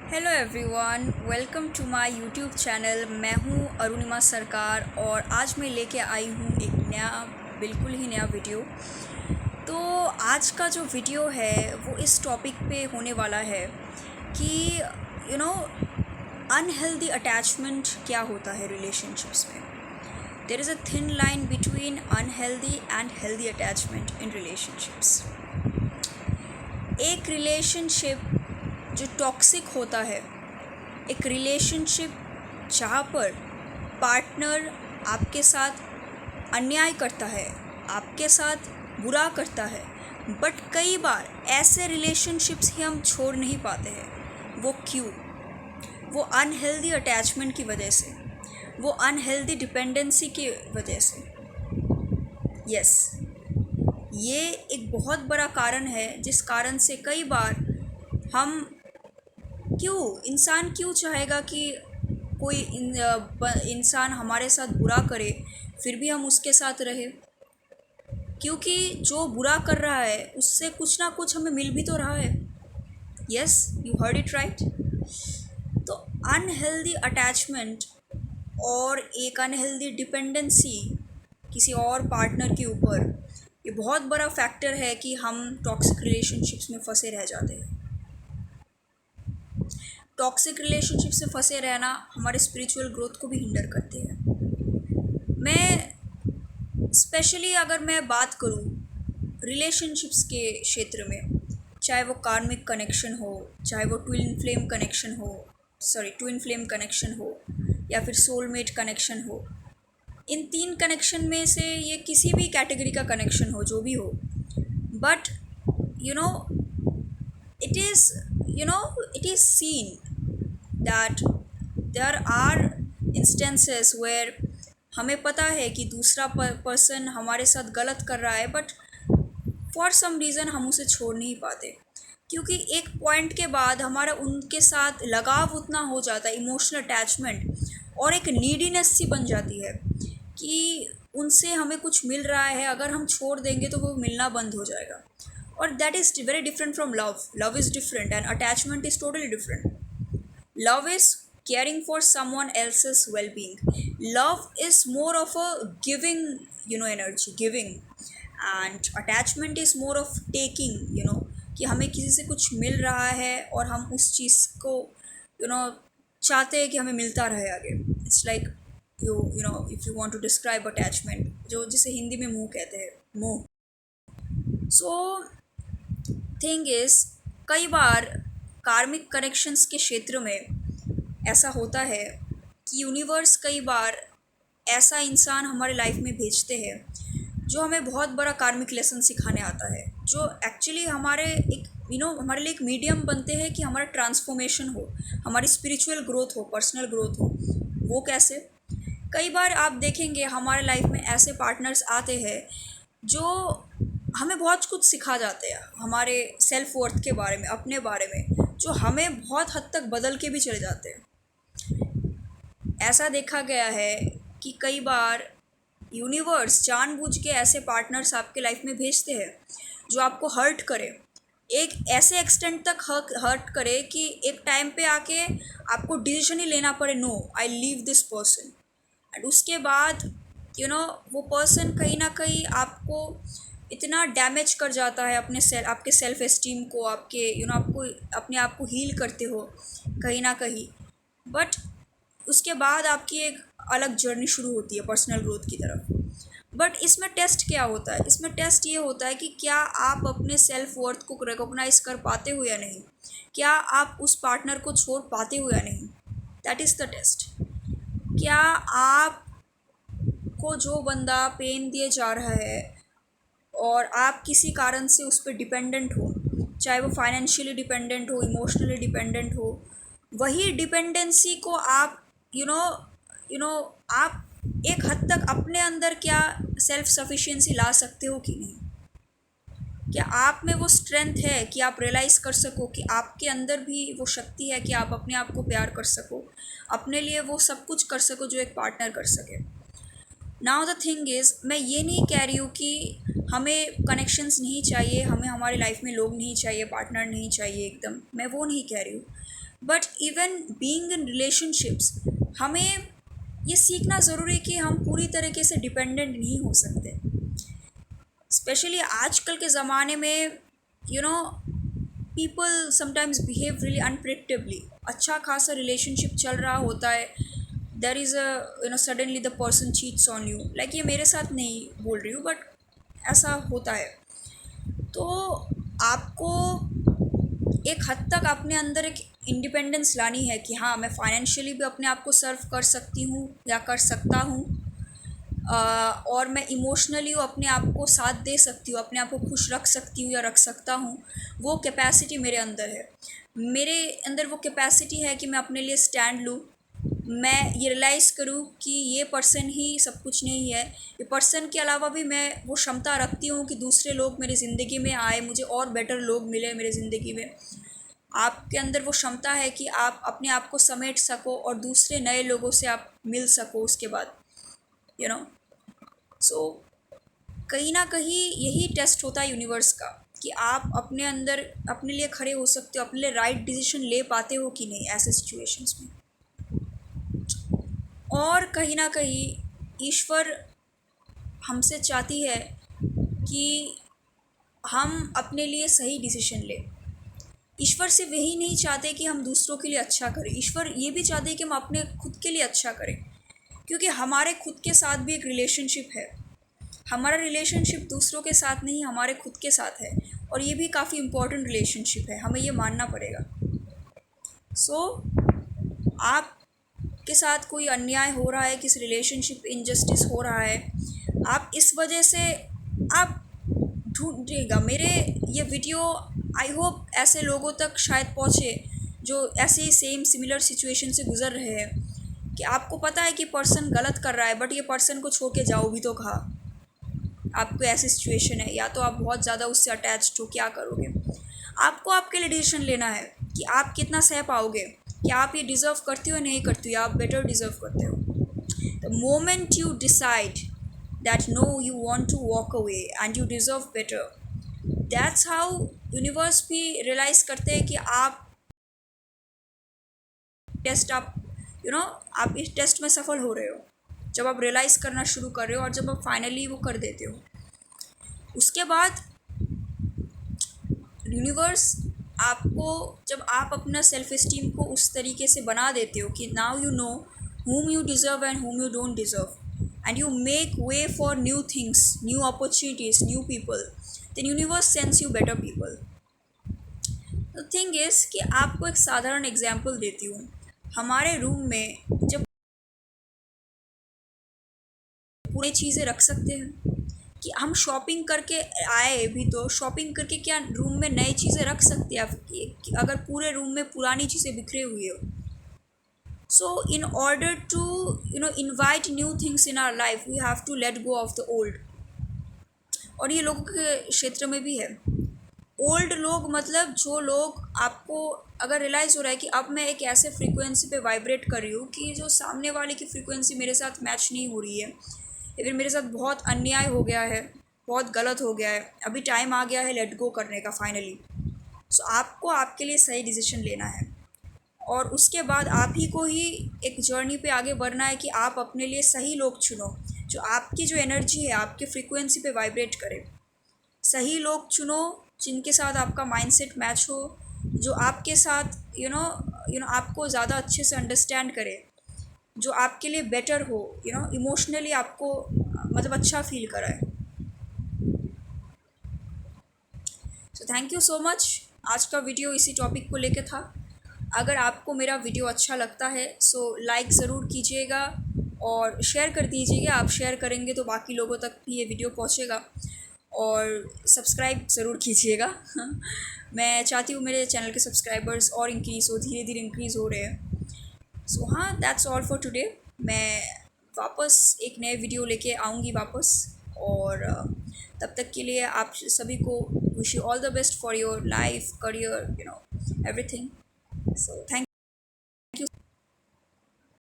Hello everyone, welcome to my YouTube channel. मैं हूं अरुणिमा सरकार और आज मैं लेके आई हूं एक नया, बिल्कुल ही नया वीडियो। तो आज का जो वीडियो है वो इस टॉपिक पे होने वाला है कि यू नो अनहेल्दी अटैचमेंट क्या होता है रिलेशनशिप्स में। There is a thin line between unhealthy and healthy attachment in relationships. एक रिलेशनशिप जो टॉक्सिक होता है, एक रिलेशनशिप जहाँ पर पार्टनर आपके साथ अन्याय करता है, आपके साथ बुरा करता है, बट कई बार ऐसे रिलेशनशिप्स ही हम छोड़ नहीं पाते हैं। वो क्यों? वो अनहेल्दी अटैचमेंट की वजह से, वो अनहेल्दी डिपेंडेंसी की वजह से। यस, ये एक बहुत बड़ा कारण है जिस कारण से कई बार हम इंसान क्यों चाहेगा कि कोई इंसान हमारे साथ बुरा करे फिर भी हम उसके साथ रहे? क्योंकि जो बुरा कर रहा है उससे कुछ ना कुछ हमें मिल भी तो रहा है। Yes, you heard it right. तो अनहेल्दी अटैचमेंट और एक अनहेल्दी डिपेंडेंसी किसी और पार्टनर के ऊपर, ये बहुत बड़ा फैक्टर है कि हम टॉक्सिक रिलेशनशिप्स में फंसे रह जाते हैं। टॉक्सिक रिलेशनशिप से फंसे रहना हमारे स्पिरिचुअल ग्रोथ को भी हिंडर करते हैं। मैं स्पेशली अगर मैं बात करूँ रिलेशनशिप्स के क्षेत्र में, चाहे वो कार्मिक कनेक्शन हो, चाहे वो ट्विन फ्लेम कनेक्शन हो या फिर सोलमेट कनेक्शन हो, इन तीन कनेक्शन में से ये किसी भी कैटेगरी का कनेक्शन हो, जो भी हो, but you know it is seen that there are instances where हमें पता है कि दूसरा पर्सन हमारे साथ गलत कर रहा है, बट फॉर सम रीज़न हम उसे छोड़ नहीं पाते, क्योंकि एक पॉइंट के बाद हमारा उनके साथ लगाव उतना हो जाता है, इमोशनल अटैचमेंट, और एक नीडीनेस सी बन जाती है कि उनसे हमें कुछ मिल रहा है, अगर हम छोड़ देंगे तो वो मिलना बंद हो जाएगा। और that is very different from love. Love is different and attachment is totally different. Love is caring for someone else's well-being. Love is more of a giving, energy, giving. And attachment is more of taking, कि हमें किसी से कुछ मिल रहा है और हम उस चीज़ को, चाहते हैं कि हमें मिलता रहे आगे. It's like if you want to describe attachment, जो जिसे हिंदी में मोह कहते हैं, मोह. So थिंग इज़, कई बार कार्मिक कनेक्शंस के क्षेत्र में ऐसा होता है कि यूनिवर्स कई बार ऐसा इंसान हमारे लाइफ में भेजते हैं जो हमें बहुत बड़ा कार्मिक लेसन सिखाने आता है, जो एक्चुअली हमारे हमारे लिए एक मीडियम बनते हैं कि हमारा ट्रांसफॉर्मेशन हो, हमारी स्पिरिचुअल ग्रोथ हो, पर्सनल ग्रोथ हो. वो कैसे? कई बार आप देखेंगे हमारे लाइफ में ऐसे पार्टनर्स आते हैं जो हमें बहुत कुछ सिखा जाते हैं हमारे सेल्फ वर्थ के बारे में, अपने बारे में, जो हमें बहुत हद तक बदल के भी चले जाते हैं. ऐसा देखा गया है कि कई बार यूनिवर्स जानबूझ के ऐसे पार्टनर्स आपके लाइफ में भेजते हैं जो आपको हर्ट करे, एक ऐसे एक्सटेंट तक हर्ट करे कि एक टाइम पे आके आपको डिसीजन ही लेना पड़े, no I leave this person. And उसके बाद वो पर्सन कहीं ना कहीं आपको इतना डैमेज कर जाता है, आपके सेल्फ एस्टीम को, आपके आपको अपने आप को हील करते हो कहीं ना कहीं, बट उसके बाद आपकी एक अलग जर्नी शुरू होती है पर्सनल ग्रोथ की तरफ. बट इसमें टेस्ट क्या होता है? इसमें टेस्ट ये होता है कि क्या आप अपने सेल्फ वर्थ को रिकॉग्नाइज कर पाते हो या नहीं, क्या आप उस पार्टनर को छोड़ पाते हो या नहीं. That is the test. क्या आप को जो बंदा पेन दिए जा रहा है और आप किसी कारण से उस पर डिपेंडेंट हो, चाहे वो फाइनेंशियली डिपेंडेंट हो, इमोशनली डिपेंडेंट हो, वही डिपेंडेंसी को आप आप एक हद तक अपने अंदर क्या सेल्फ सफिशिएंसी ला सकते हो कि नहीं? क्या आप में वो स्ट्रेंथ है कि आप रियलाइज़ कर सको कि आपके अंदर भी वो शक्ति है कि आप अपने आप को प्यार कर सको, अपने लिए वो सब कुछ कर सको जो एक पार्टनर कर सके. नाउ द थिंग इज़, मैं ये नहीं कह रही हूँ कि हमें कनेक्शंस नहीं चाहिए, हमें हमारे लाइफ में लोग नहीं चाहिए, पार्टनर नहीं चाहिए एकदम, मैं वो नहीं कह रही हूँ. But even being in relationships, हमें ये सीखना ज़रूरी है कि हम पूरी तरीके से डिपेंडेंट नहीं हो सकते। स्पेशली आजकल के ज़माने में you know people sometimes behave really unpredictably. अच्छा खासा रिलेशनशिप चल रहा होता है, there is a suddenly the person cheats on you. Like ये मेरे साथ नहीं बोल रही हूँ, बट ऐसा होता है। तो आपको एक हद तक अपने अंदर एक इंडिपेंडेंस लानी है कि हाँ, मैं फाइनेंशियली भी अपने आप को सर्व कर सकती हूँ या कर सकता हूँ, और मैं इमोशनली अपने आप को साथ दे सकती हूँ, अपने आप को खुश रख सकती हूँ या रख सकता हूँ। वो कैपेसिटी मेरे अंदर है। मेरे अंदर वो कैपेसिटी है कि मैं अपने लिए स्टैंड लूँ। मैं ये रियलाइज़ करूँ कि ये पर्सन ही सब कुछ नहीं है, ये पर्सन के अलावा भी मैं वो क्षमता रखती हूँ कि दूसरे लोग मेरी ज़िंदगी में आए, मुझे और बेटर लोग मिले मेरे ज़िंदगी में। आपके अंदर वो क्षमता है कि आप अपने आप को समेट सको और दूसरे नए लोगों से आप मिल सको उसके बाद, यू नो। सो कहीं ना कहीं यही टेस्ट होता है यूनिवर्स का, कि आप अपने अंदर अपने लिए खड़े हो सकते हो, अपने लिए राइट डिसीजन ले पाते हो कि नहीं ऐसे सिचुएशंस में। और कहीं ना कहीं ईश्वर हमसे चाहती है कि हम अपने लिए सही डिसीजन लें। ईश्वर सिर्फ यही नहीं चाहते कि हम दूसरों के लिए अच्छा करें, ईश्वर ये भी चाहते हैं कि हम अपने खुद के लिए अच्छा करें। क्योंकि हमारे खुद के साथ भी एक रिलेशनशिप है। हमारा रिलेशनशिप दूसरों के साथ नहीं, हमारे खुद के साथ है, और ये भी काफ़ी इम्पोर्टेंट रिलेशनशिप है, हमें ये मानना पड़ेगा। सो आपके साथ कोई अन्याय हो रहा है, किसी रिलेशनशिप इनजस्टिस हो रहा है, आप इस वजह से आप ढूंढिएगा मेरे ये वीडियो। आई होप ऐसे लोगों तक शायद पहुँचे जो ऐसे ही सेम सिमिलर सिचुएशन से गुज़र रहे हैं, कि आपको पता है कि पर्सन गलत कर रहा है, बट ये पर्सन को छोड़ के जाओ भी तो कहा। आपको ऐसी सिचुएशन है, या तो आप बहुत ज़्यादा उससे अटैच्ड हो, क्या करोगे? आपको आपके लिए डिसीजन लेना है कि आप कितना सह पाओगे, कि आप ये डिज़र्व करते हो या नहीं करते हो, आप बेटर डिज़र्व करते हो। The moment you decide that no you want to walk away and you deserve better, that's how universe भी रियलाइज़ करते हैं कि आप टेस्ट आप आप इस टेस्ट में सफल हो रहे हो। जब आप रियलाइज़ करना शुरू कर रहे हो और जब आप फाइनली वो कर देते हो, उसके बाद यूनिवर्स आपको, जब आप अपना सेल्फ इस्टीम को उस तरीके से बना देते हो कि now you know whom you deserve and whom you don't deserve, and you make way for new things, new opportunities, new people, then universe sends you better people. The thing is कि आपको एक साधारण example देती हूँ। हमारे room में जब पूरी चीज़ें रख सकते हैं, कि हम शॉपिंग करके आए भी तो शॉपिंग करके क्या रूम में नई चीज़ें रख सकते हैं आप, अगर पूरे रूम में पुरानी चीज़ें बिखरे हुई हो। So in order to invite new things in our life, we have to let go of the old. और ये लोगों के क्षेत्र में भी है। ओल्ड लोग मतलब जो लोग, आपको अगर रियलाइज़ हो रहा है कि अब मैं एक ऐसे फ्रीक्वेंसी पे वाइब्रेट कर रही हूँ कि जो सामने वाले की फ्रीक्वेंसी मेरे साथ मैच नहीं हो रही है, या फिर मेरे साथ बहुत अन्याय हो गया है, बहुत गलत हो गया है, अभी टाइम आ गया है लेट गो करने का फाइनली। सो आपको आपके लिए सही डिसीजन लेना है, और उसके बाद आप ही को ही एक जर्नी पे आगे बढ़ना है कि आप अपने लिए सही लोग चुनो, जो आपकी जो एनर्जी है आपके फ्रीक्वेंसी पे वाइब्रेट करे। सही लोग चुनो जिनके साथ आपका माइंडसेट मैच हो, जो आपके साथ आपको ज़्यादा अच्छे से अंडरस्टैंड करे, जो आपके लिए बेटर हो, इमोशनली आपको मतलब अच्छा फील कराए। So thank you so much. आज का वीडियो इसी टॉपिक को लेके था। अगर आपको मेरा वीडियो अच्छा लगता है सो लाइक ज़रूर कीजिएगा और शेयर कर दीजिएगा। आप शेयर करेंगे तो बाकी लोगों तक भी ये वीडियो पहुंचेगा, और सब्सक्राइब ज़रूर कीजिएगा। मैं चाहती हूँ मेरे चैनल के सब्सक्राइबर्स और इंक्रीज़ हो, धीरे धीरे इंक्रीज़ हो रहे हैं। सो हाँ, दैट्स ऑल फॉर टुडे। मैं वापस एक नए वीडियो लेके आऊँगी वापस, और तब तक के लिए आप सभी को wish you all the best for your life, career, everything. So thank